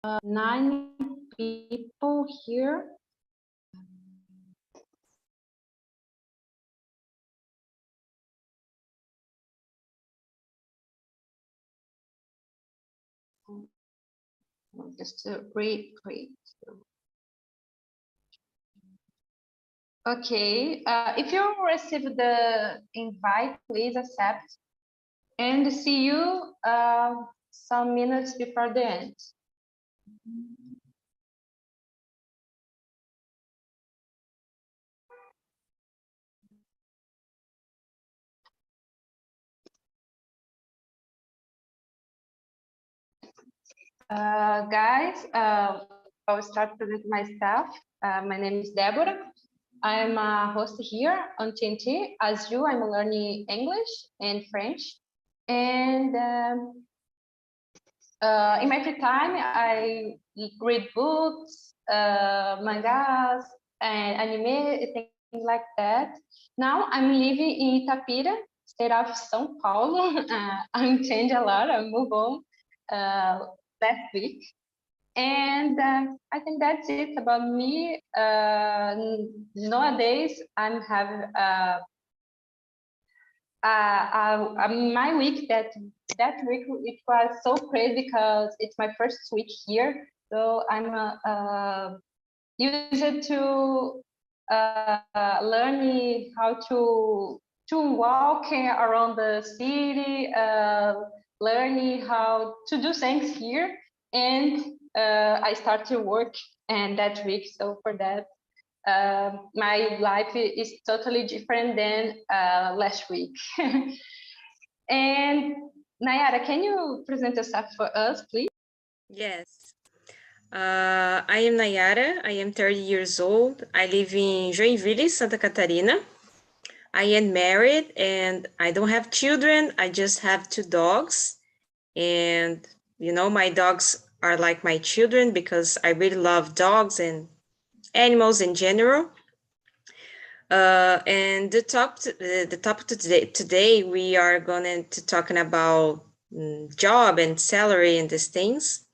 9 people here. Just to read. Okay, if you receive the invite, please accept and see you some minutes before the end. Guys, I'll start presenting myself. My name is Deborah. I'm a host here on TNT. As you, I'm learning English and French. And in my free time, I read books, mangas, and anime, things like that. Now I'm living in Itapira, state of São Paulo. I'm changed a lot. I moved on last week. And I think that's it about me. Nowadays, I'm having my week that week it was so crazy because it's my first week here. So I'm used to learning how to walk around the city, learning how to do things here, and I start to work and that week. So for that, my life is totally different than last week. And Nayara, can you present yourself for us, please? Yes. I am Nayara. I am 30 years old. I live in Joinville, Santa Catarina. I am married and I don't have children. I just have 2 dogs. And, you know, my dogs are like my children because I really love dogs and animals in general. And the topic today we are going to talking about job and salary and these things.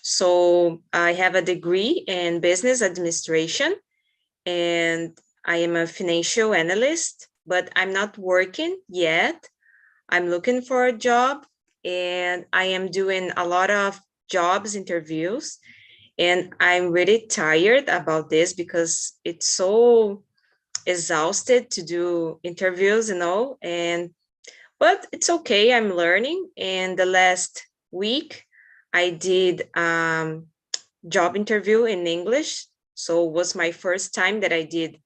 So I have a degree in business administration and I am a financial analyst, but I'm not working yet. I'm looking for a job and I am doing a lot of jobs interviews, and I'm really tired about this because it's so exhausted to do interviews, you know, but it's okay. I'm learning. And the last week I did job interview in English. So it was my first time that I did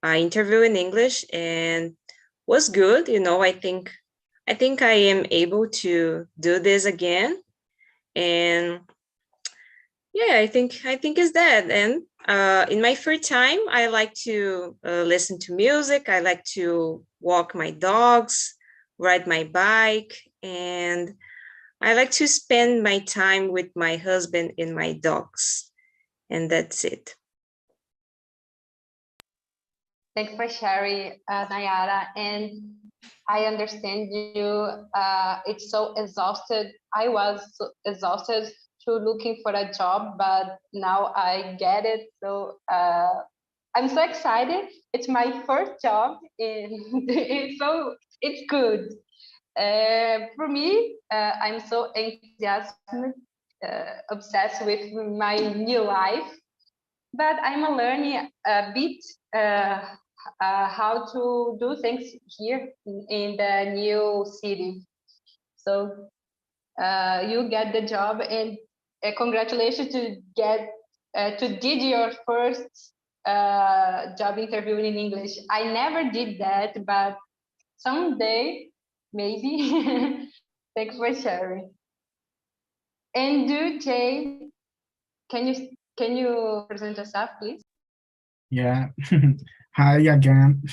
an interview in English and was good. You know, I think I am able to do this again. And yeah, I think it's that. And in my free time, I like to listen to music. I like to walk my dogs, ride my bike, and I like to spend my time with my husband and my dogs. And that's it. Thanks for sharing, Nayara. And I understand you. It's so exhausted. I was so exhausted to looking for a job, but now I get it. So I'm so excited. It's my first job, and it's good. For me, I'm so enthusiastic, obsessed with my new life, but I'm learning a bit how to do things here in the new city. So you get the job, and congratulations to get to did your first job interview in English. I never did that, but someday maybe. Thanks for sharing. And do Jay, can you present yourself, please? Yeah. Hi again.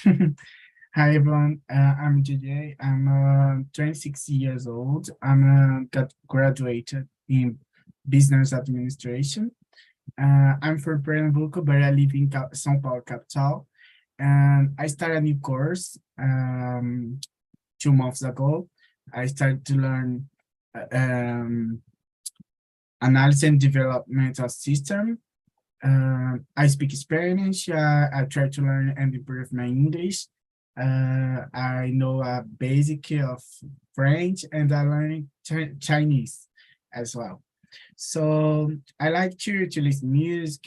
Hi everyone. I'm JJ. I'm 26 years old. I'm got graduated in business administration. I'm from Pernambuco, but I live in São Paulo capital. And I started a new course 2 months ago. I started to learn analysis and development of system. I speak Spanish. I try to learn and improve my English. I know a basic of French, and I learn Chinese as well. So I like to listen music,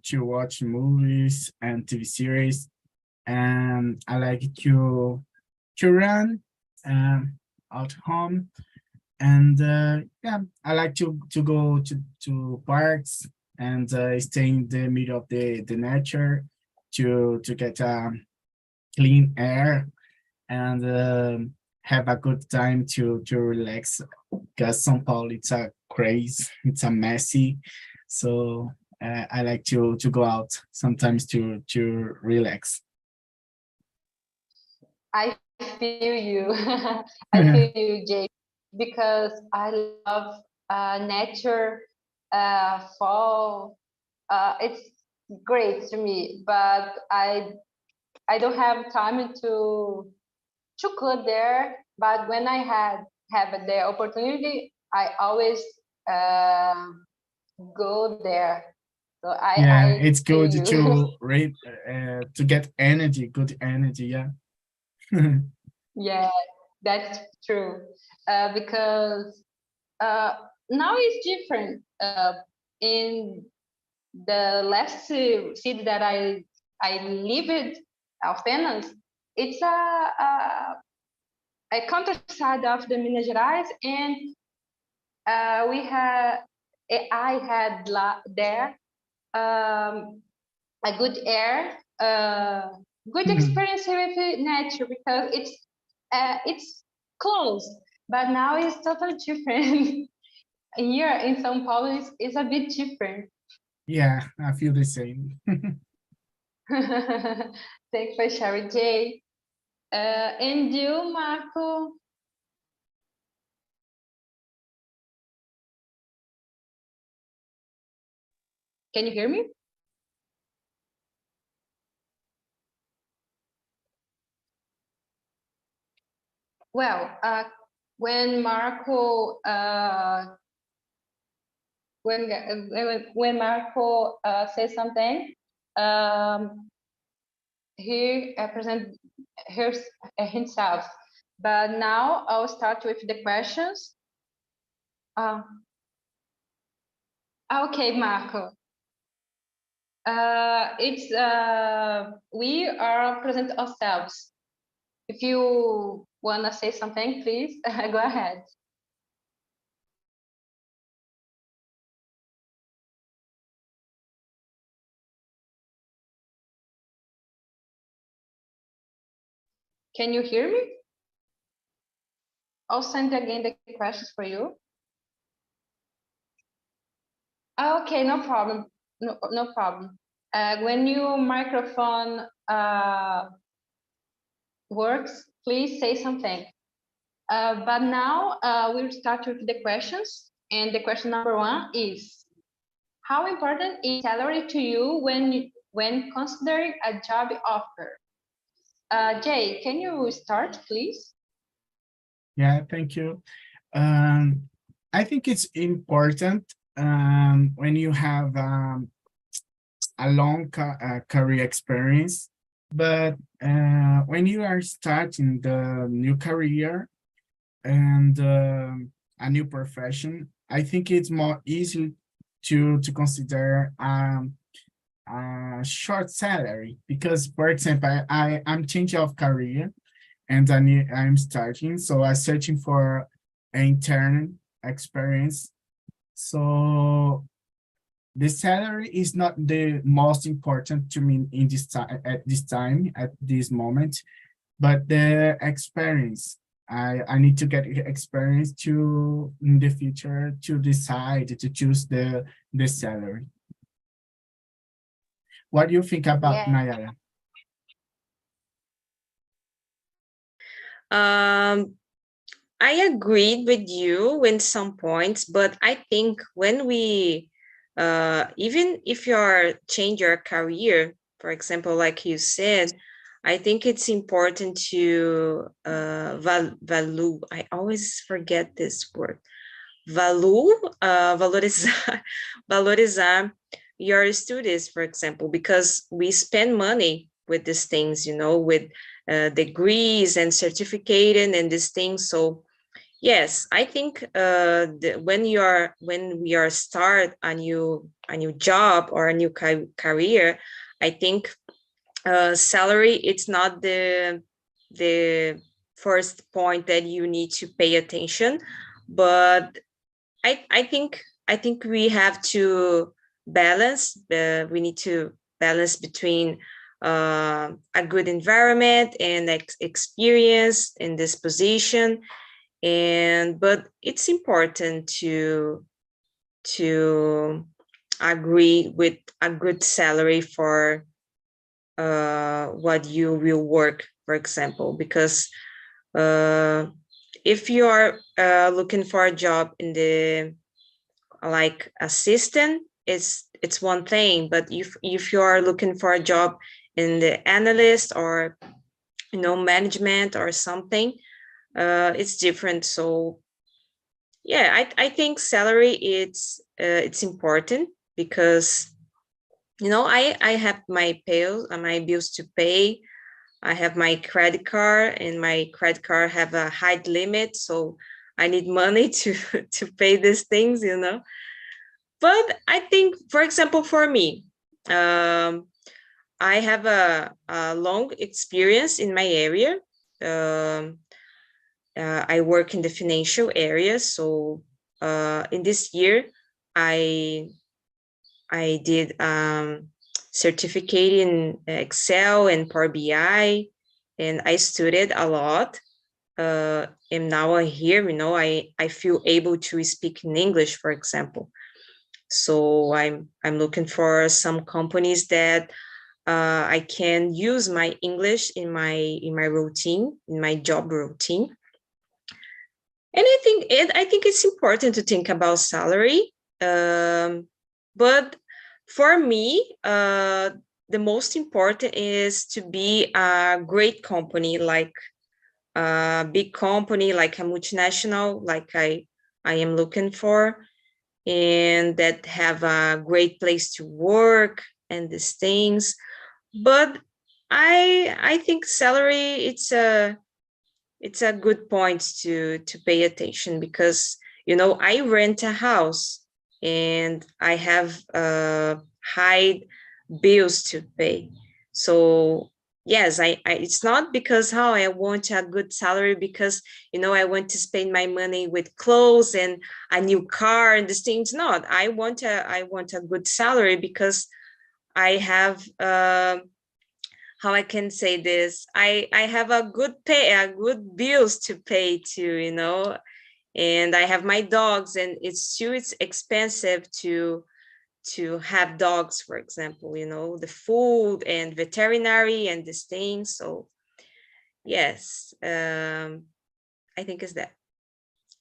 to watch movies and TV series, and I like to run at home. And yeah, I like to go to parks and stay in the middle of the nature to get clean air and have a good time to relax, because São Paulo, it's a crazy, it's a messy, so I like to go out sometimes to relax. I feel you. I feel you, Jay, because I love nature, fall. It's great to me, but I don't have time to go there. But when I have the opportunity, I always go there. So Yeah, I it's feel good you. to get energy, good energy. Yeah. Yeah, that's true. Because now it's different. In the last city that I lived, apenas, it's a countryside of the Minas Gerais, and I had there a good air, good experience with nature, because it's close, but now it's totally different. Here in São Paulo is a bit different. Yeah, I feel the same. Thanks for sharing, Jay. And you, Marco? Can you hear me? Well, when Marco when Marco says something, he present himself. But now I'll start with the questions. Okay, Marco. It's we are present ourselves. If you wanna say something, please go ahead. Can you hear me? I'll send again the questions for you. Okay, no problem. No problem. When your microphone works, please say something. But now we'll start with the questions. And the question number 1 is, how important is salary to you when considering a job offer? Jay, can you start, please? Yeah, thank you. I think it's important when you have a long career experience, but when you are starting the new career and a new profession, I think it's more easy to consider a short salary, because, for example, I'm changing of career and I'm starting, so I'm searching for an intern experience. So the salary is not the most important to me in this time at this moment, but the experience. I need to get experience to in the future to decide to choose the salary. What do you think about, Yeah. Nayara? I agreed with you in some points, but I think when we, even if you change your career, for example, like you said, I think it's important to value. I always forget this word. Valorizar, valorizar your studies, for example, because we spend money with these things, you know, with degrees and certificate and these things. So yes, I think when we are start a new job or a new career, I think salary, it's not the first point that you need to pay attention, but I think we have to balance. We need to balance between a good environment and experience in this position, but it's important to agree with a good salary for what you will work, for example, because if you are looking for a job in the like assistant, it's one thing, but if you are looking for a job in the analyst or, you know, management or something, it's different. So yeah, I think salary, it's important because, you know, I have my bills to pay. I have my credit card, and my credit card have a high limit, so I need money to pay these things, you know. But I think, for example, for me, I have a long experience in my area. I work in the financial area, so in this year, I did certificate in Excel and Power BI, and I studied a lot. And now I hear, you know, I feel able to speak in English, for example. So I'm looking for some companies that I can use my English in my routine, in my job routine. And I think it's important to think about salary. But for me, the most important is to be a great company, like a big company, like a multinational, like I am looking for, and that have a great place to work and these things. But I think salary, it's a good point to pay attention, because, you know, I rent a house and I have high bills to pay. So yes, I it's not because how I want a good salary, because, you know, I want to spend my money with clothes and a new car and these things. Not, I want a good salary because I have how I can say this, I have a good bills to pay too, you know, and I have my dogs, and it's expensive to have dogs, for example, you know, the food and veterinary and these things. So yes, I think it's that.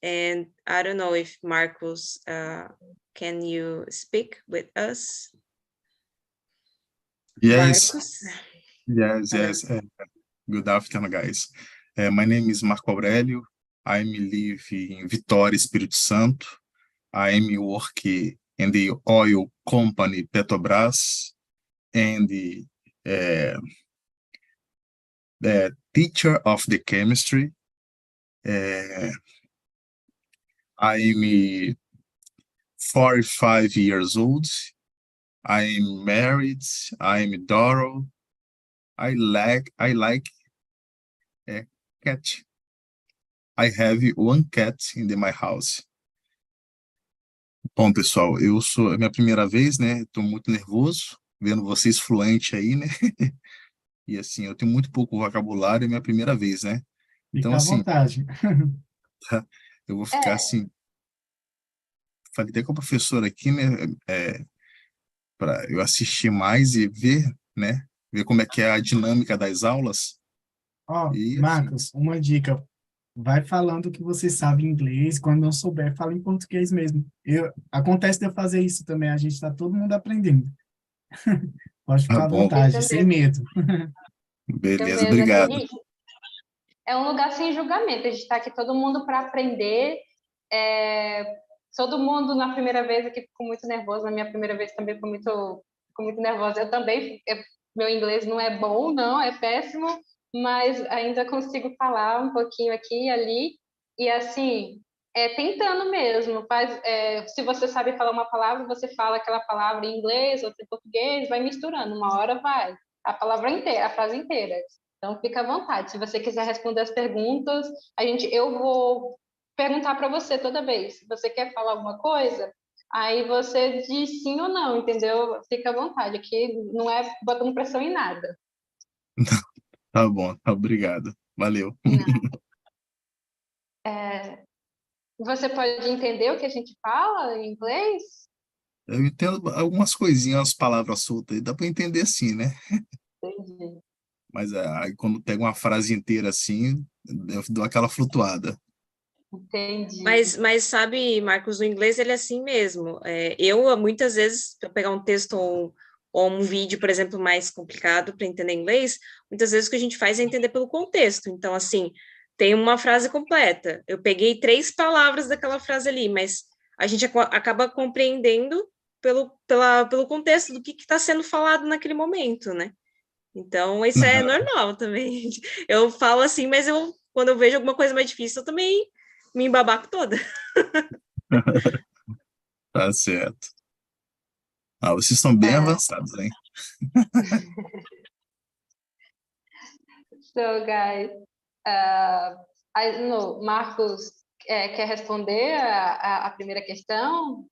And I don't know if Marcos, can you speak with us? Yes, Marcos? yes. Good afternoon, guys. My name is Marco Aurélio. I live in Vitória, Espírito Santo. I work in the oil company Petrobras, and the teacher of the chemistry. I'm 45 years old. I'm married. I'm a daughter. I like a cat. I have one cat in my house. Bom, pessoal, é minha primeira vez, né? Estou muito nervoso vendo vocês fluentes aí, né? E assim, eu tenho muito pouco vocabulário, é minha primeira vez, né? Então, Fica à assim, vontade. eu vou ficar assim. Falei até com a professora aqui, né? Para eu assistir mais e ver, né? Ver como é que é a dinâmica das aulas. Ó, E assim, Marcos, uma dica. Vai falando que você sabe inglês. Quando não souber, fala em português mesmo. Acontece de eu fazer isso também. A gente está todo mundo aprendendo. Pode tá ficar à bom. vontade, sem medo. Beleza, mesmo, obrigado. assim, é um lugar sem julgamento. A gente está aqui todo mundo para aprender. Todo mundo na primeira vez aqui ficou muito nervoso. Na minha primeira vez também ficou muito nervosa. Eu também, meu inglês não é bom, não, é péssimo, mas ainda consigo falar um pouquinho aqui e ali. E assim, tentando mesmo. Se você sabe falar uma palavra, você fala aquela palavra em inglês, outra em português, vai misturando. Uma hora vai. A palavra inteira, a frase inteira. Então, fica à vontade. Se você quiser responder as perguntas, eu vou perguntar para você toda vez. Se você quer falar alguma coisa, aí você diz sim ou não, entendeu? Fica à vontade. Aqui não é botando pressão em nada. Tá bom, obrigado. Valeu. Você pode entender o que a gente fala em inglês? Eu entendo algumas coisinhas, umas palavras soltas, aí dá para entender assim, né? Entendi. Mas aí quando pega uma frase inteira assim, eu dou aquela flutuada. Entendi. Mas sabe, Marcos, o inglês ele é assim mesmo. Eu, muitas vezes, para pegar um texto ou um vídeo, por exemplo, mais complicado para entender inglês, muitas vezes o que a gente faz é entender pelo contexto. Então, assim, tem uma frase completa. Eu peguei 3 palavras daquela frase ali, mas a gente acaba compreendendo pelo contexto do que está sendo falado naquele momento, né? Então, isso é normal também. Eu falo assim, mas quando eu vejo alguma coisa mais difícil, eu também me embabaco toda. Tá certo. Vocês estão bem avançados, hein? So, guys, I don't know, Marcos quer responder a primeira questão?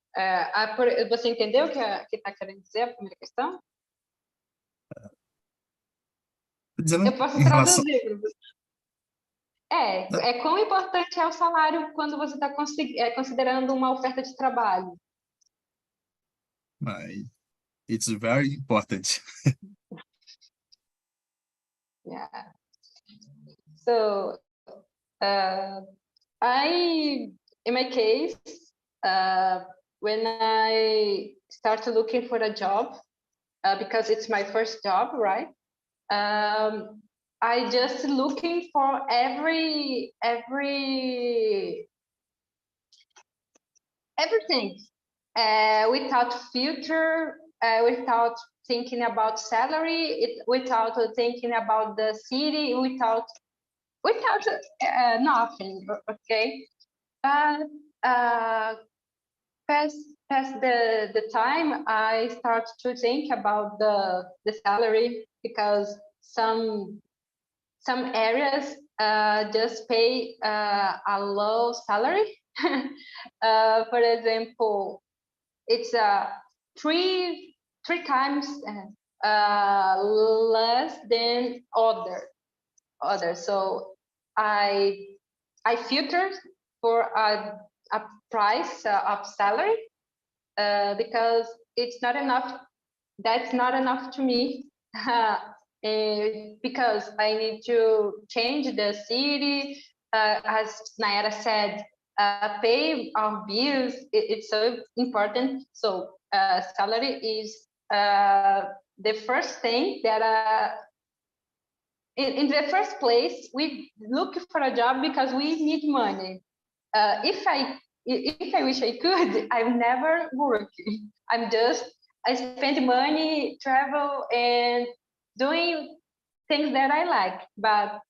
Você entendeu o que está querendo dizer a primeira questão? Dizendo Eu posso em relação. traduzir. Quão importante é o salário quando você está considerando uma oferta de trabalho? It's very important. Yeah. So, in my case, when I start looking for a job, because it's my first job, right? I just looking for everything without filter, without thinking about salary, without thinking about the city, without nothing. Okay, but past the time, I start to think about the salary, because some areas just pay a low salary. For example, it's three times less than other. So I filter for a price of salary because it's not enough. That's not enough to me. Because I need to change the city, as Nayara said, pay our bills. It's so important. So salary is the first thing that in the first place, we look for a job because we need money. If I wish I could, I'm never working. I spend money, travel, and doing things that I like. But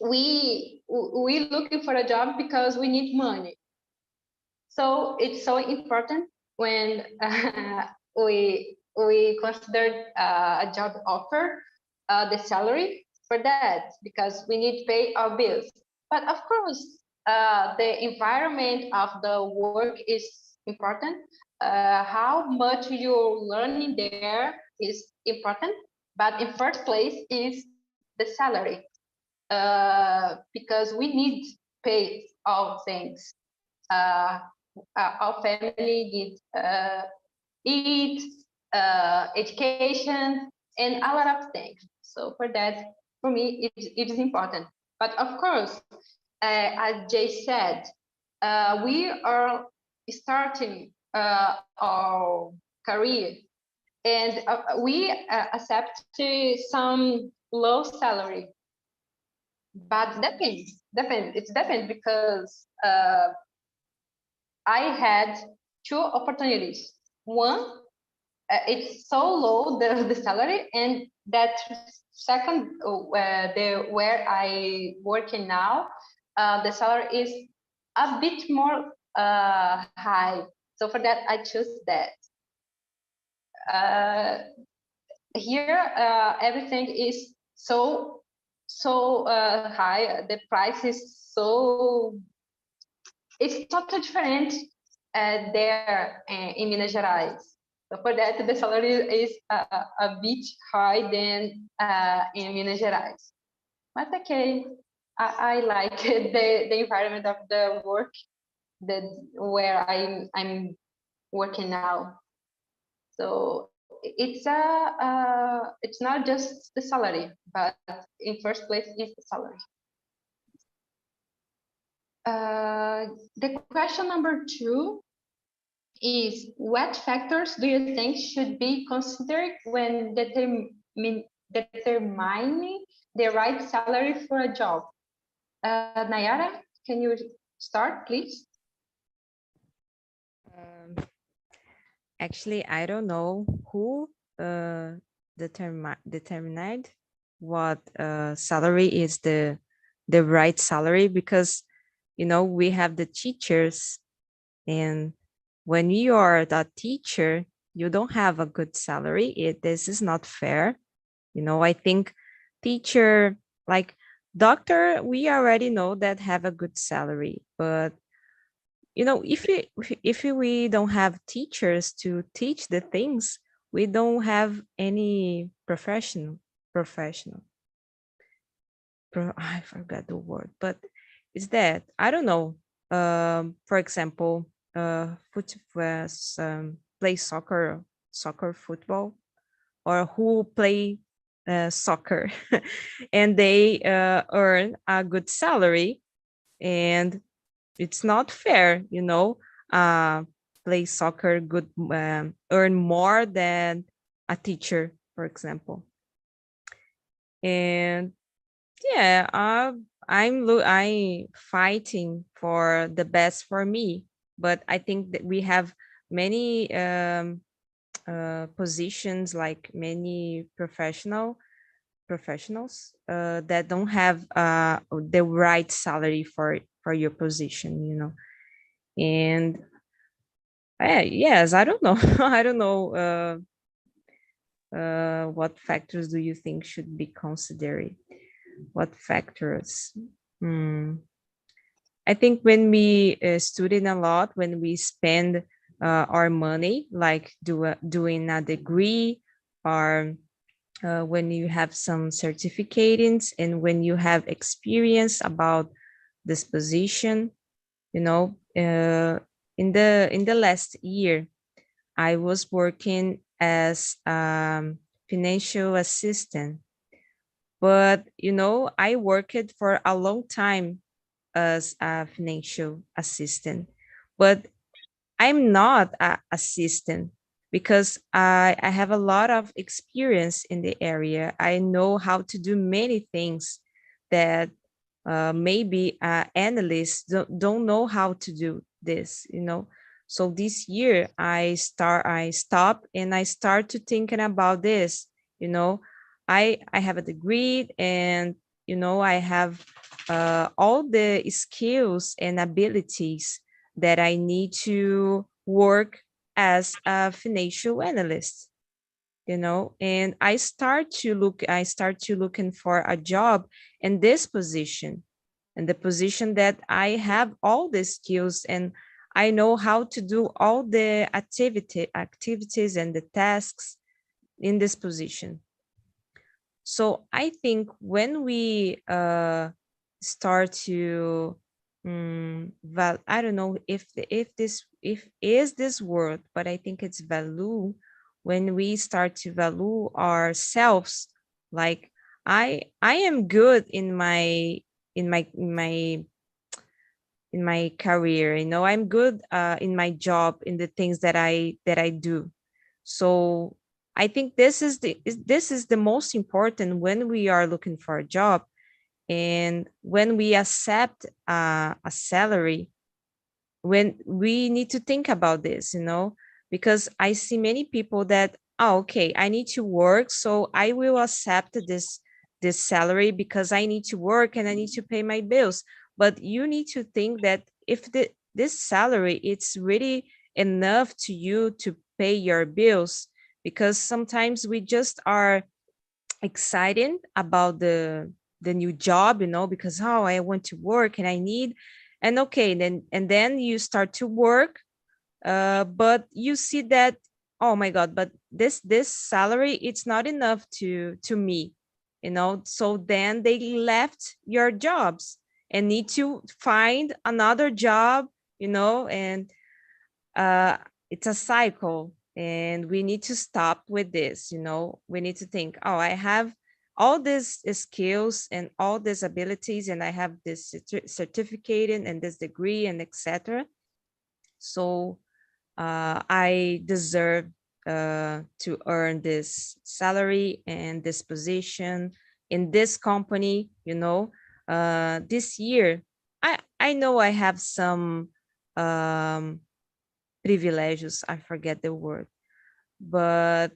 we looking for a job because we need money. So it's so important when we consider a job offer, the salary for that, because we need to pay our bills. But of course, the environment of the work is important. How much you're learning there is important, but in first place is the salary, because we need to pay all things. Our family needs eat, education, and a lot of things. So for that, for me, it is important. But of course, as Jay said, we are starting our career, and we accept some low salary, but depends. It's depends because I had two opportunities. One, it's so low the salary, and that second, where I working now, the salary is a bit more high. So for that, I choose that. Here, everything is so high. The price is so, it's totally different there in Minas Gerais. So for that, the salary is a bit high than in Minas Gerais. But okay, I like the environment of the work where I'm working now. So it's not just the salary, but in first place is the salary. The question number 2 is, what factors do you think should be considered when determining the right salary for a job? Nayara, can you start, please? Actually, I don't know who determined what salary is the right salary, because we have the teachers, and when you are the teacher, you don't have a good salary. This is not fair. I think teacher, like doctor, we already know that have a good salary, but if we don't have teachers to teach the things, we don't have any professional. I forgot the word, but it's that, I don't know. For example, play soccer, football, or who play soccer, and they earn a good salary, and it's not fair, play soccer good earn more than a teacher, for example. And yeah, I'm fighting for the best for me, but I think that we have many positions, like many professionals that don't have the right salary for your position, and yes, I don't know. I don't know what factors do you think should be considered. What factors? I think when we study a lot, when we spend our money, like doing a degree, or when you have some certificates, and when you have experience about this position, in the last year, I was working as financial assistant, but I worked for a long time as a financial assistant, but I'm not an assistant, because I have a lot of experience in the area. I know how to do many things that maybe analysts don't know how to do this, So this year I stop and I start to thinking about this, I have a degree, and I have all the skills and abilities that I need to work as a financial analyst, and I start to looking for a job in this position, and the position that I have all the skills, and I know how to do all the activities and the tasks in this position. So I think when we start to I don't know if is this word, but I think it's value. When we start to value ourselves, like I am good in my career, I'm good in my job, in the things that I do. So I think this is the most important when we are looking for a job, and when we accept a salary, when we need to think about this, because I see many people that, okay, I need to work, so I will accept this salary because I need to work and I need to pay my bills. But you need to think that if this salary, it's really enough to you to pay your bills, because sometimes we just are excited about the new job, because I want to work and I need, and okay, then you start to work, but you see that, oh my God, but this salary, it's not enough to me, so then they left your jobs and need to find another job, and it's a cycle, and we need to stop with this. We need to think, I have all these skills and all these abilities, and I have this certificate and this degree and etc. So I deserve to earn this salary and this position in this company. This year, I know I have some privilegios, I forget the word, but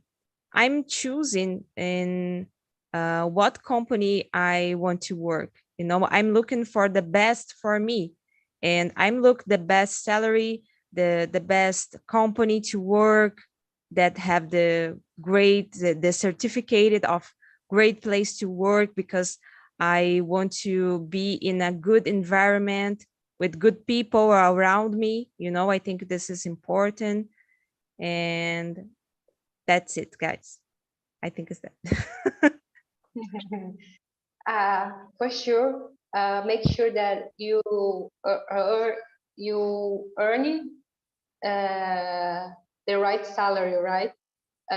I'm choosing in what company I want to work. I'm looking for the best for me, and I'm look the best salary, the best company to work, that have the certificate of great place to work, because I want to be in a good environment with good people around me. I think this is important, and that's it, guys. I think it's that. For sure, make sure that you earning the right salary, right?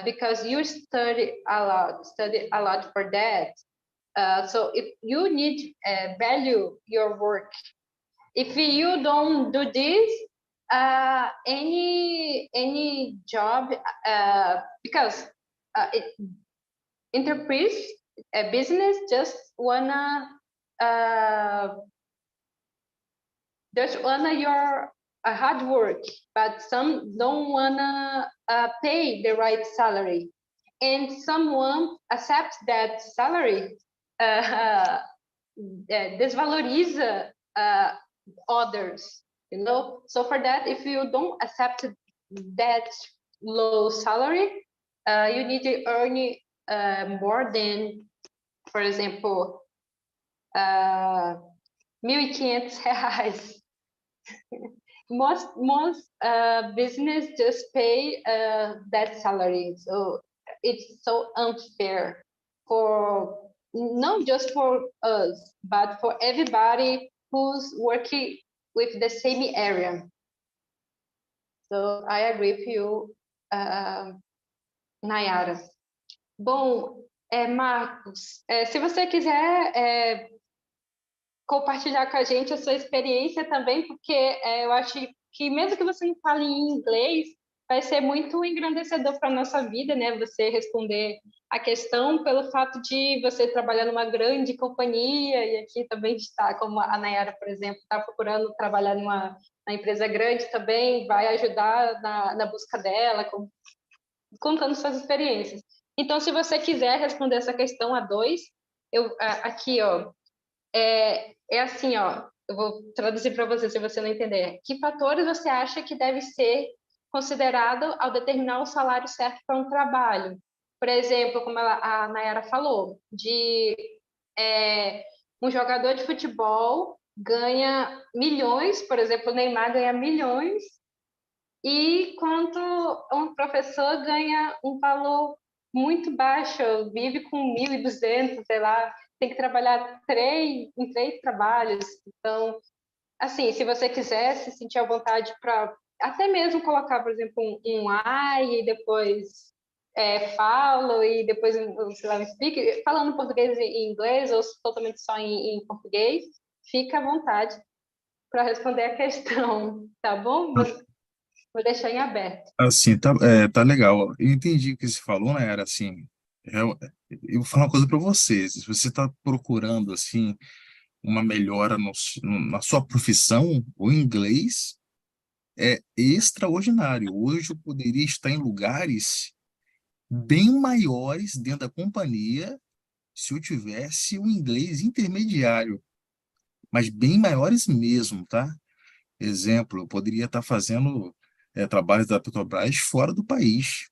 Because you study a lot for that. So if you need value your work, if you don't do this, any job, because enterprise, a business just wanna your hard work, but some don't wanna pay the right salary, and someone accepts that salary, desvaloriza others. So for that, if you don't accept that low salary, you need to earn more than, for example, 1.500 reais. Most business just pay that salary, so it's so unfair for not just for us, but for everybody who's working with the same area. So I agree with you, Nayara. Bom, Marcos, se você quiser compartilhar com a gente a sua experiência também, porque eu acho que mesmo que você não fale em inglês, vai ser muito engrandecedor para a nossa vida, né? Você responder a questão pelo fato de você trabalhar numa grande companhia, e aqui também está, como a Nayara, por exemplo, está procurando trabalhar numa empresa grande também, vai ajudar na busca dela, contando suas experiências. Então, se você quiser responder essa questão a dois, aqui, ó, é assim, ó, eu vou traduzir para você, se você não entender. Que fatores você acha que deve ser considerado ao determinar o salário certo para um trabalho? Por exemplo, como a Nayara falou, de um jogador de futebol ganha milhões, por exemplo, o Neymar ganha milhões, e quanto um professor ganha um valor muito baixo, vive com 1.200, sei lá, tem que trabalhar em 3 trabalhos. Então, assim, se você quiser se sentir à vontade para até mesmo colocar, por exemplo, um I, e depois falo, e depois, sei lá, speak, falando português e inglês, ou totalmente só em português, fica à vontade para responder a questão, tá bom? Vou deixar em aberto. Assim, tá legal. Eu entendi o que você falou, né? Era assim, eu vou falar uma coisa para vocês. Se você está procurando, assim, uma melhora na sua profissão, o inglês é extraordinário. Hoje eu poderia estar em lugares bem maiores dentro da companhia se eu tivesse um inglês intermediário, mas bem maiores mesmo, tá? Exemplo, eu poderia estar fazendo trabalhos da Petrobras fora do país.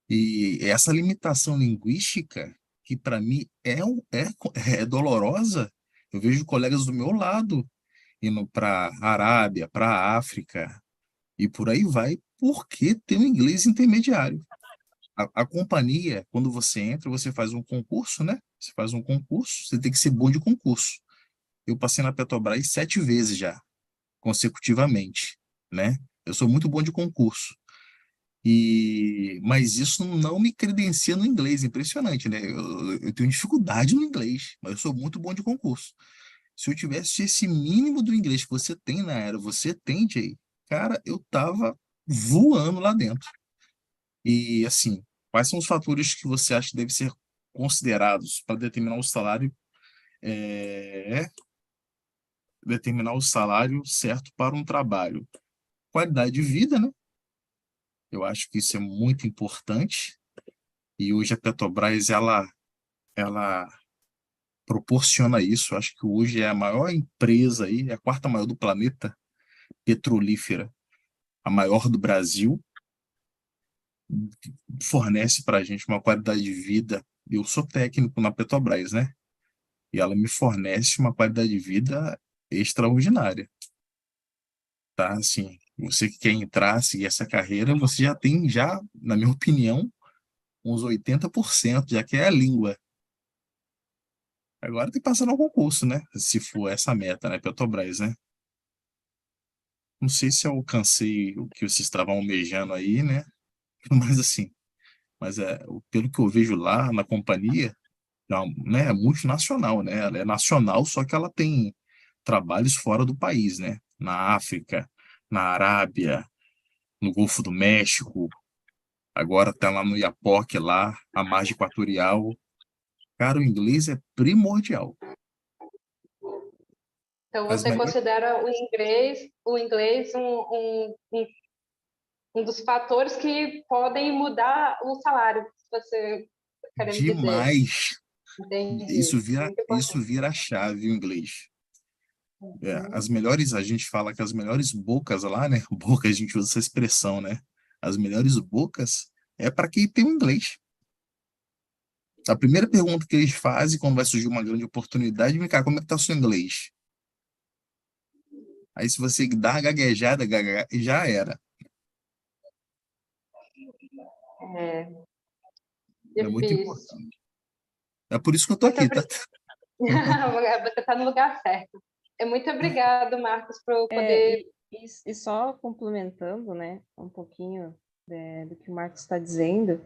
E essa limitação linguística, que para mim é dolorosa, eu vejo colegas do meu lado indo para a Arábia, para a África, e por aí vai, porque tem um inglês intermediário. A companhia, quando você entra, você faz um concurso, né? Você faz um concurso, você tem que ser bom de concurso. Eu passei na Petrobras 7 vezes já, consecutivamente, né? Eu sou muito bom de concurso. Mas isso não me credencia no inglês, impressionante, né? Eu tenho dificuldade no inglês, mas eu sou muito bom de concurso. Se eu tivesse esse mínimo do inglês que você tem na era, você tem, Jay, cara, eu tava voando lá dentro. E assim, quais são os fatores que você acha que devem ser considerados para é, determinar o salário certo para um trabalho? Qualidade de vida, né? Eu acho que isso é muito importante. E hoje a Petrobras, ela proporciona isso. Eu acho que hoje é a maior empresa aí, é a quarta maior do planeta, petrolífera, a maior do Brasil, fornece para a gente uma qualidade de vida. Eu sou técnico na Petrobras, né? E ela me fornece uma qualidade de vida extraordinária, tá? Assim, você que quer entrar, seguir essa carreira, você já tem, já, na minha opinião, uns 80%, já que é a língua. Agora tem que passar no concurso, né? Se for essa meta, né? Petrobras, né? Não sei se eu alcancei o que vocês estavam almejando aí, né? Mas assim, pelo que eu vejo lá na companhia, não, né, é multinacional, né? Ela é nacional, só que ela tem trabalhos fora do país, né? Na África, na Arábia, no Golfo do México, agora está lá no Iapoque, lá, a margem equatorial. Cara, o inglês é primordial. Então, As você melhores considera o inglês um dos fatores que podem mudar o salário, se você querendo dizer. demais. Entendi. Isso Muito isso importante. vira a chave, o inglês. As Uhum. melhores, a gente fala que as melhores bocas lá, né? Boca, a gente usa essa expressão, né? As melhores bocas é para quem tem o inglês. A primeira pergunta que eles fazem quando vai surgir uma grande oportunidade, vem cá, como é que tá o seu inglês? Aí se você dá a gaguejada, já era. É É muito difícil. importante. É por isso que eu tô Muito aqui, tá? Você está no lugar certo. Muito obrigado, Marcos, por poder. E só complementando, né, um pouquinho do que o Marcos está dizendo,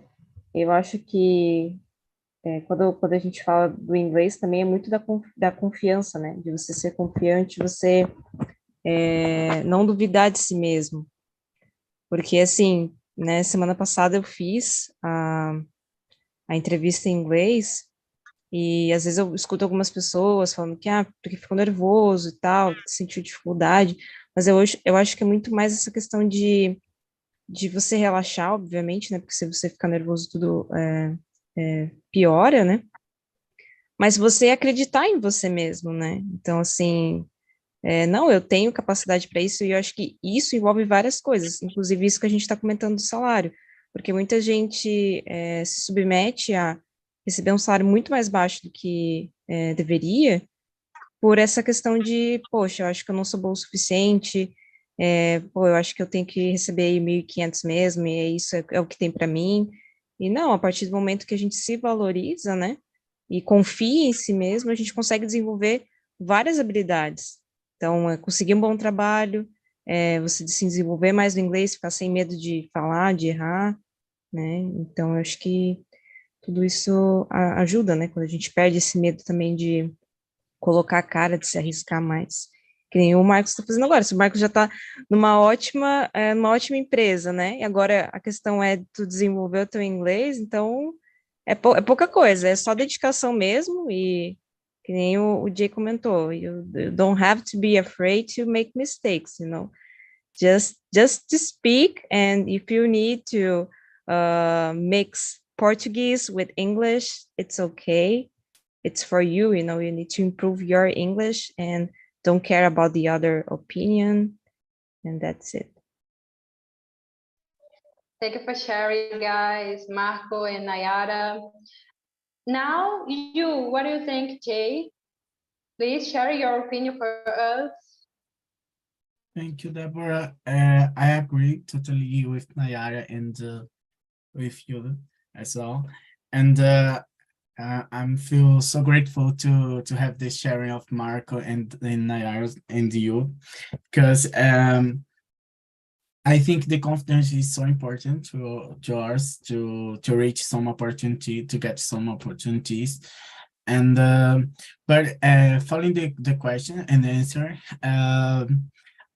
eu acho que quando a gente fala do inglês também é muito da confiança, né, de você ser confiante, você não duvidar de si mesmo, porque assim, né, semana passada eu fiz a entrevista em inglês e às vezes eu escuto algumas pessoas falando que, porque ficou nervoso e tal, que sentiu dificuldade, mas eu acho que é muito mais essa questão de você relaxar, obviamente, né, porque se você ficar nervoso tudo piora, né, mas você acreditar em você mesmo, né, então assim, não, eu tenho capacidade para isso e eu acho que isso envolve várias coisas, inclusive isso que a gente está comentando do salário, porque muita gente se submete a receber um salário muito mais baixo do que deveria, por essa questão de, poxa, eu acho que eu não sou bom o suficiente, eu acho que eu tenho que receber aí 1.500 mesmo, e isso é o que tem para mim. E não, a partir do momento que a gente se valoriza, né, e confia em si mesmo, a gente consegue desenvolver várias habilidades. Então, conseguir um bom trabalho, você se desenvolver mais no inglês, ficar sem medo de falar, de errar, né? Então, eu acho que tudo isso ajuda, né? Quando a gente perde esse medo também de colocar a cara, de se arriscar mais. Que nem o Marcos está fazendo agora. Se o Marcos já está numa ótima empresa, né? E agora a questão é tu desenvolver o teu inglês, então é pouca coisa, é só dedicação mesmo e que nem o Jay comentou, you don't have to be afraid to make mistakes, you know. Just to speak, and if you need to mix Portuguese with English, it's okay. It's for you, you know, you need to improve your English and don't care about the other opinion, and that's it. Thank you for sharing, guys, Marco and Nayara. Now, what do you think, Jay? Please share your opinion for us. Thank you, Deborah. I agree totally with Nayara and with you as well. And I feel so grateful to have this sharing of Marco and Nayara and you, because I think the confidence is so important to us to reach some opportunity, to get some opportunities. And but following the question and the answer,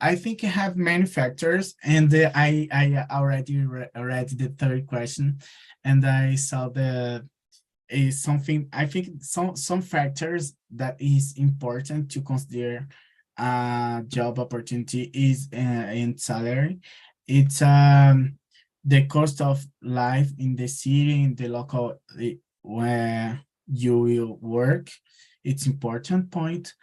I think I have many factors, and I already read the third question, and I saw is something. I think some factors that is important to consider job opportunity is in salary. It's the cost of life in the city, in the local where you will work. It's important point.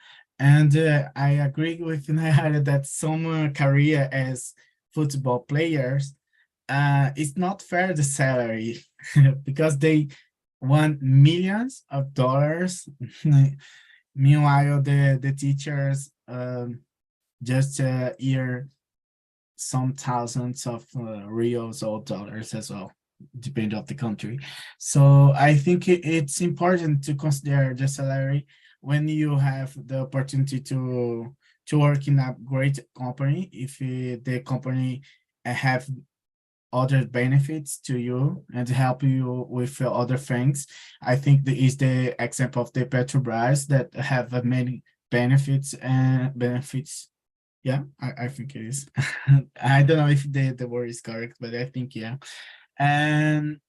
And I agree with Nayara that some career as football players, it's not fair the salary because they want millions of dollars. Meanwhile, the teachers just earn some thousands of reals or dollars as well, depending on the country. So I think it's important to consider the salary when you have the opportunity to work in a great company. If the company have other benefits to you and help you with other things. I think that is the example of the Petrobras that have many benefits and benefits. Yeah, I think it is. I don't know if the word is correct, but I think, yeah. And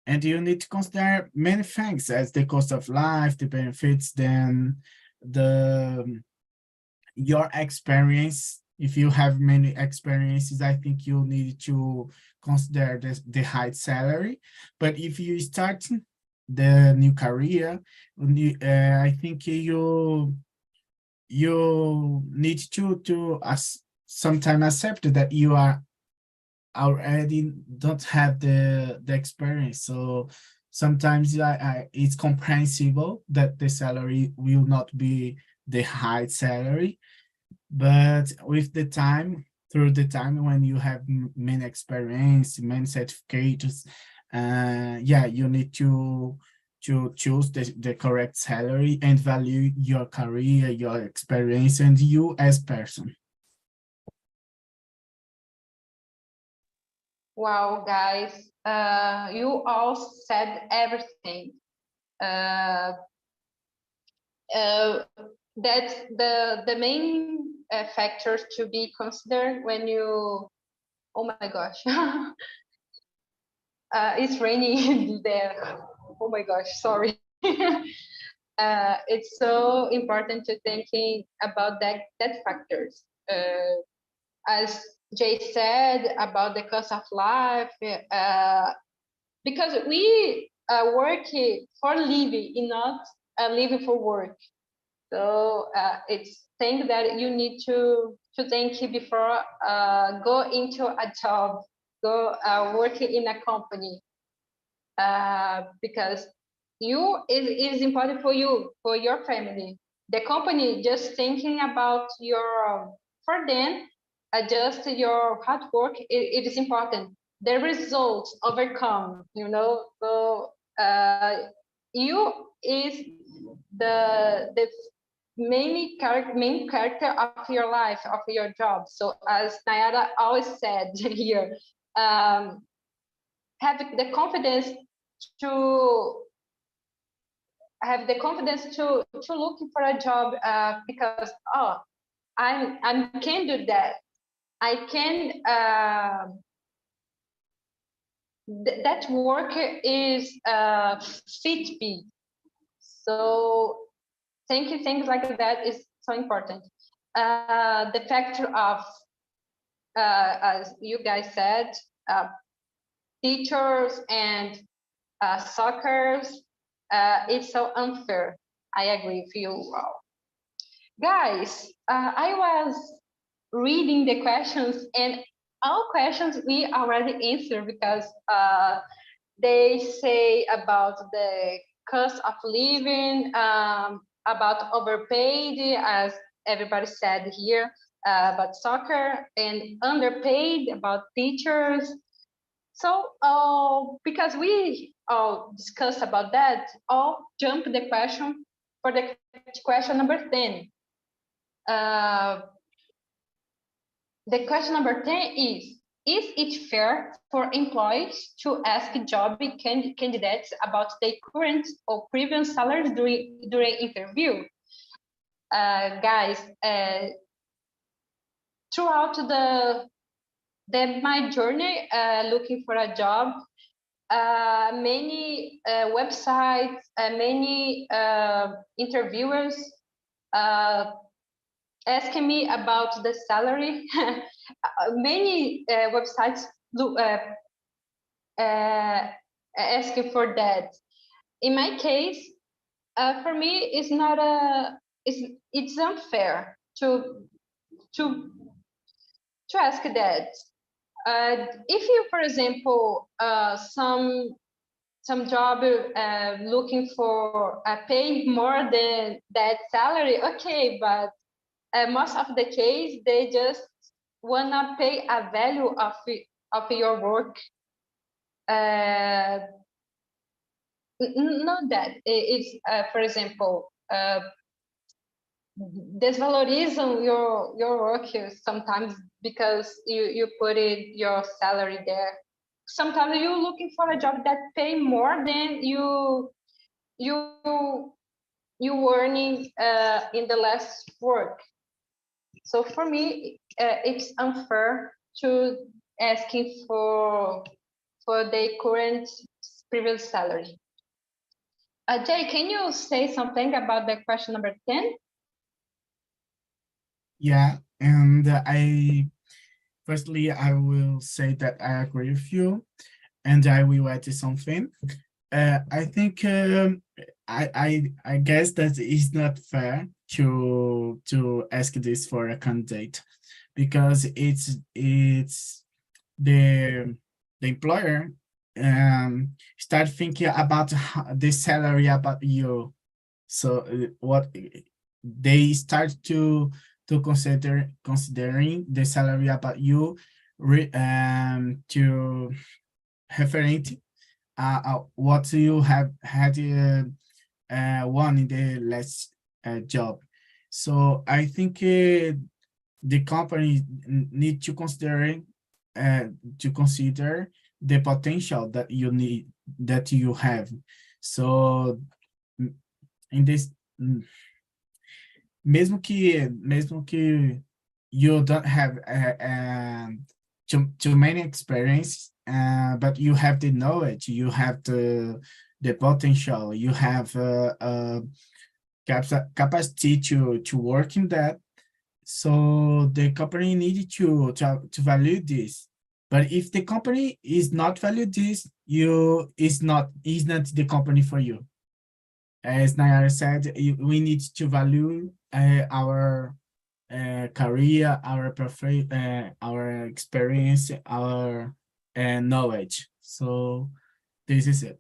you need to consider many things as the cost of life, the benefits, then your experience. If you have many experiences, I think you need to consider the high salary. But if you start the new career, I think you need to sometimes accept that you are already don't have the experience. So sometimes it's comprehensible that the salary will not be the high salary. But with the time, through the time when you have many experience, many certificates, yeah, you need to choose the correct salary and value your career, your experience, and you as person. Wow, guys, you all said everything. That's the main factors to be considered when you, oh my gosh, it's raining there. Oh my gosh, sorry. It's so important to thinking about that factors. As Jay said about the cost of life, because we work for living, not living for work. So it's thing that you need to think before go into a job, go working in a company, because it is important for you, for your family. The company just thinking about for them, just your hard work. It is important. The results overcome, So you is the main character of your life, of your job. So as Nayara always said here, have the confidence to look for a job, because I can do that. I can that work is fit me. So thinking things like that is so important. The factor of as you guys said, teachers and soccer, it's so unfair. I agree with you all. Guys, I was reading the questions, and all questions we already answered because they say about the cost of living, about overpaid, as everybody said here, about soccer, and underpaid about teachers. So, because we all discussed about that, I'll jump the question for the question number 10. The question number 10 is it fair for employees to ask job candidates about their current or previous salaries during interview? Guys, throughout my journey looking for a job, many websites, many interviewers asking me about the salary. Many websites asking for that. In my case, for me, it's not it's unfair to ask that. If you, for example, some job looking for pay more than that salary, okay, but most of the case they just wanna pay a value of your work. Not that it's for example desvalorizing your work sometimes because you put your salary there. Sometimes you're looking for a job that pay more than you earning in the last work. So for me, it's unfair to asking for the current previous salary. Jay, can you say something about the question number 10? Yeah, and firstly, I will say that I agree with you, and I will add something. I think I guess that it's not fair to ask this for a candidate, because it's the employer start thinking about the salary about you. So what they start to considering the salary about you to referent what you have had won in the last job. So I think the company need to consider the potential that you have. So in this, mesmo que you don't have too many experience, but you have the knowledge, you have the potential, you have capacity to work in that. So the company needed to value this. But if the company is not value this, is not the company for you. As Nayara said, we need to value our career, our experience, our knowledge. So this is it.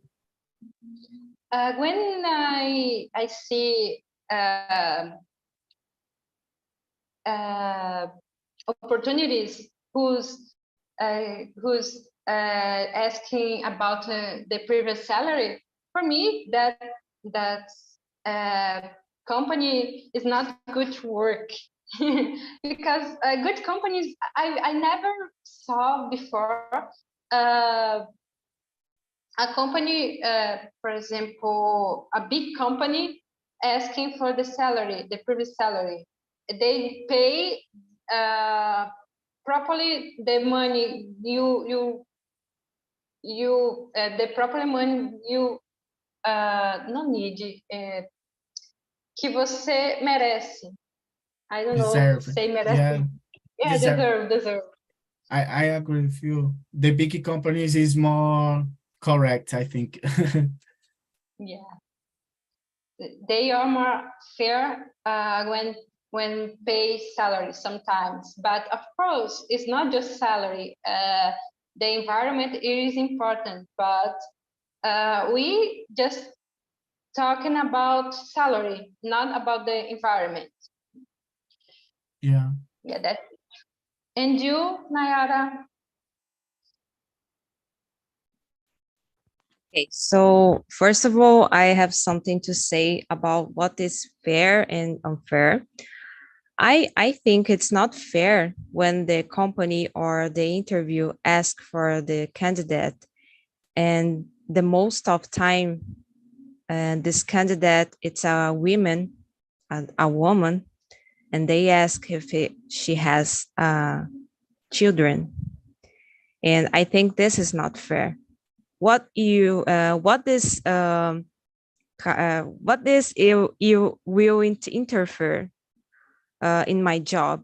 When I see opportunities who's asking about the previous salary, for me that company is not good to work. Because good companies, I never saw before a company, for example, a big company asking for the salary, the previous salary. they pay properly the money the proper money you não need, que você merece. I don't know, say merece. Yeah, deserve. I agree with you. The big companies is more correct, I think. Yeah, they are more fair when pay salary sometimes, but of course it's not just salary. The environment is important, but we just talking about salary, not about the environment. Yeah. Yeah, that's it. And you, Nayara? Okay, so first of all, I have something to say about what is fair and unfair. I think it's not fair when the company or the interview ask for the candidate, and the most of time, this candidate, it's a woman, and they ask if she has children, and I think this is not fair. What you what this you will interfere in my job?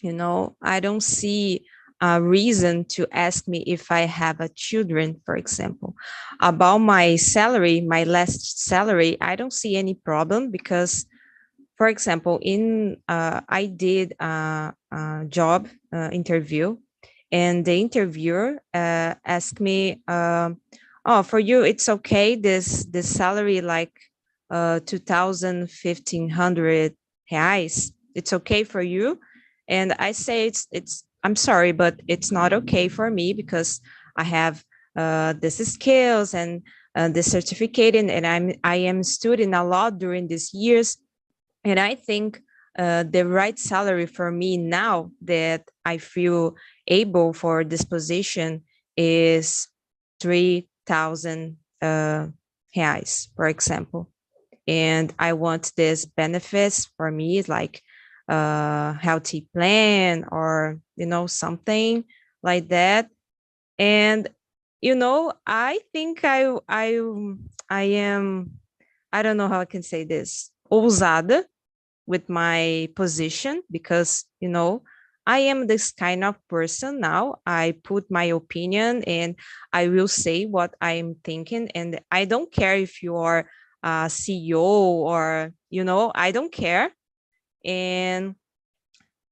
You know, I don't see a reason to ask me if I have a children, for example. About my salary, my last salary, I don't see any problem because, for example, I did a job interview, and the interviewer asked me, "Oh, for you, it's okay. This salary like 2,000, 1,500 reais. It's okay for you?" And I say, I'm sorry, but it's not okay for me because I have this skills and this certificate, and I am studying a lot during these years. And I think the right salary for me now that I feel able for this position is 3,000 reais, for example. And I want this benefits for me, like healthy plan or, you know, something like that. And, you know, I think I am, I don't know how I can say this, ousada with my position because, you know, I am this kind of person now. I put my opinion and I will say what I'm thinking. And I don't care if you are a CEO or, you know, I don't care. And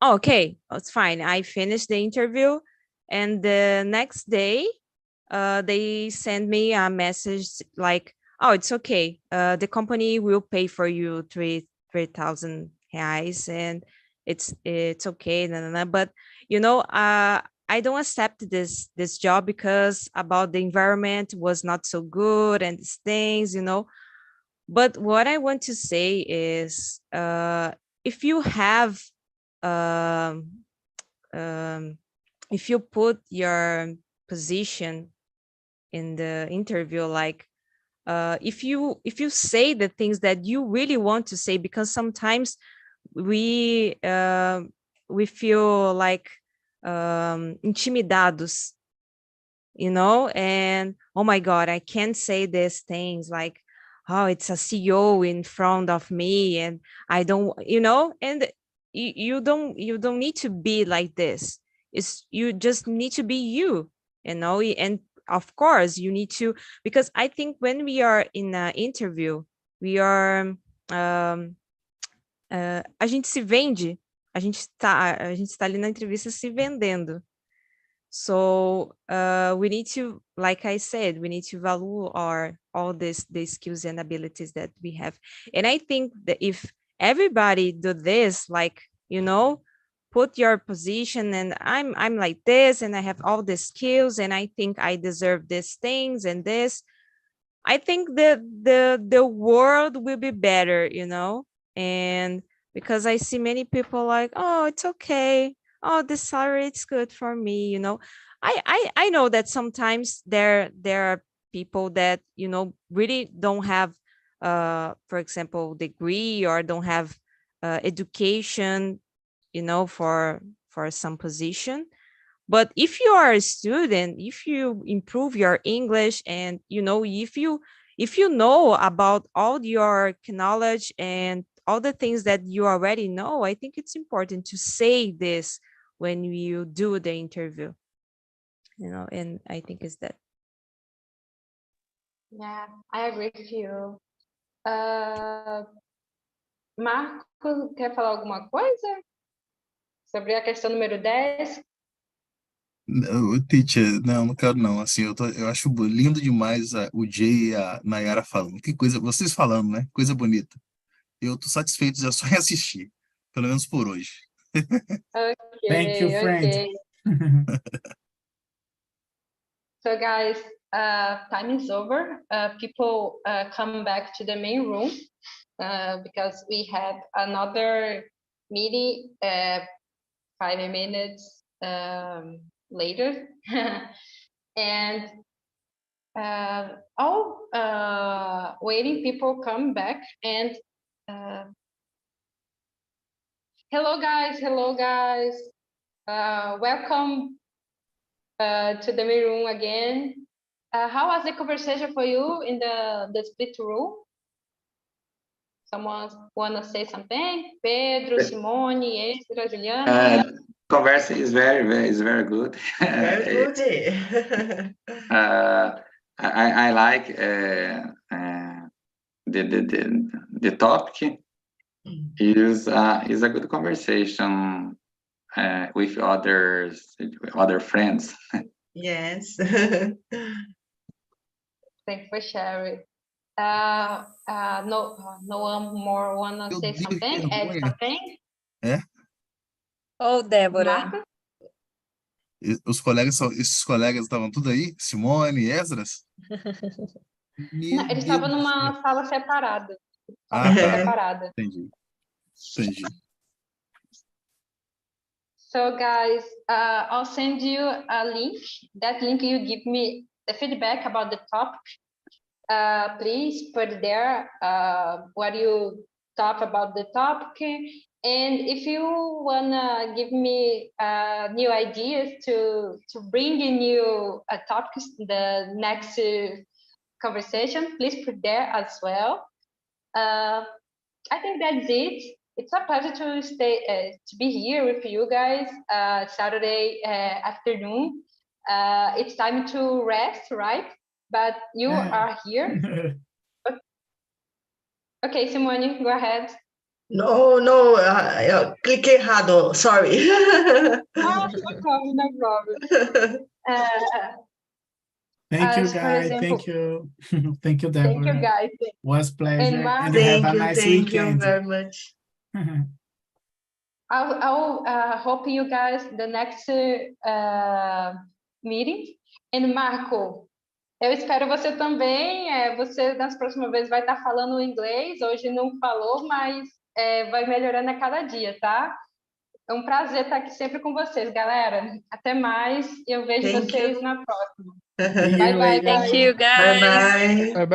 okay, it's fine. I finished the interview. And the next day, they send me a message like, oh, it's okay. The company will pay for you 3,000 reais and it's okay. Nah, nah, nah. But, you know, I don't accept this job because about the environment was not so good and these things, you know. But what I want to say is if you have um, if you put your position in the interview, like if you say the things that you really want to say, because sometimes we feel like intimidados, you know, and oh my god, I can't say these things, like, oh, it's a CEO in front of me and I don't, you know. And you don't need to be like this. It's, you just need to be you, you know. And of course you need to, because I think when we are in an interview, we are a gente se vende, a gente tá ali na entrevista se vendendo. So we need to, like I said, we need to value all the skills and abilities that we have. And I think that if everybody do this, like, you know, put your position and I'm like this and I have all the skills and I think I deserve these things and this, I think that the world will be better, you know. And because I see many people like, oh, it's okay, oh, the salary, it's good for me, you know. I know that sometimes there are people that, you know, really don't have for example degree or don't have education, for some position. But if you are a student, if you improve your English and, if you know about all your knowledge and all the things that you already know, I think it's important to say this when you do the interview, and I think it's that. Yeah, I agree with you. Marco, quer falar alguma coisa sobre a questão número 10? Não, teacher, não quero não. Assim, eu acho lindo demais o Jay e a Nayara falando. Que coisa, vocês falando, né? Coisa bonita. Eu tô satisfeito já só em assistir, pelo menos por hoje. Okay, Thank you, friend. okay. So guys, time is over. People come back to the main room because we have another meeting 5 minutes later. And all waiting people come back and hello guys, welcome to the main room again. How was the conversation for you in the split room? Someone wanna say something? Pedro, Simone, Ezra, Juliana? Conversa is very good. Very good. I like the topic is a good conversation with other friends. Yes. Thanks for sharing. No one more wanna Meu say Deus, something? Add vergonha. something? Oh, Débora. Marco? Esses colegas estavam tudo aí? Simone, Esdras? Meu Não, eles Deus estavam do numa céu. sala separada. Ah, tá. Separada. Entendi. So guys, I'll send you a link. That link you give me the feedback about the topic. Please put there what you thought about the topic. And if you wanna give me new ideas to bring in new topics the next conversation, please put there as well. I think that's it. It's a pleasure to be here with you guys Saturday afternoon. It's time to rest, right? But you are here. Okay, Simone, go ahead. No, eu cliquei errado, sorry. No problem. Thank you, for guys. example- Thank you. Thank you, Deborah. Thank you, guys. Was pleasure. And Mark- And have a nice Thank you weekend. very much. I'll hope you guys the next meeting. And Marco, eu espero você também. Você nas próximas vezes vai estar falando inglês. Hoje não falou, mas vai melhorando a cada dia, tá? É um prazer estar aqui sempre com vocês, galera. Até mais. Eu vejo Thank vocês you. na próxima. See you Bye, bye. later. Thank Thank you, guys. Bye bye. Bye-bye.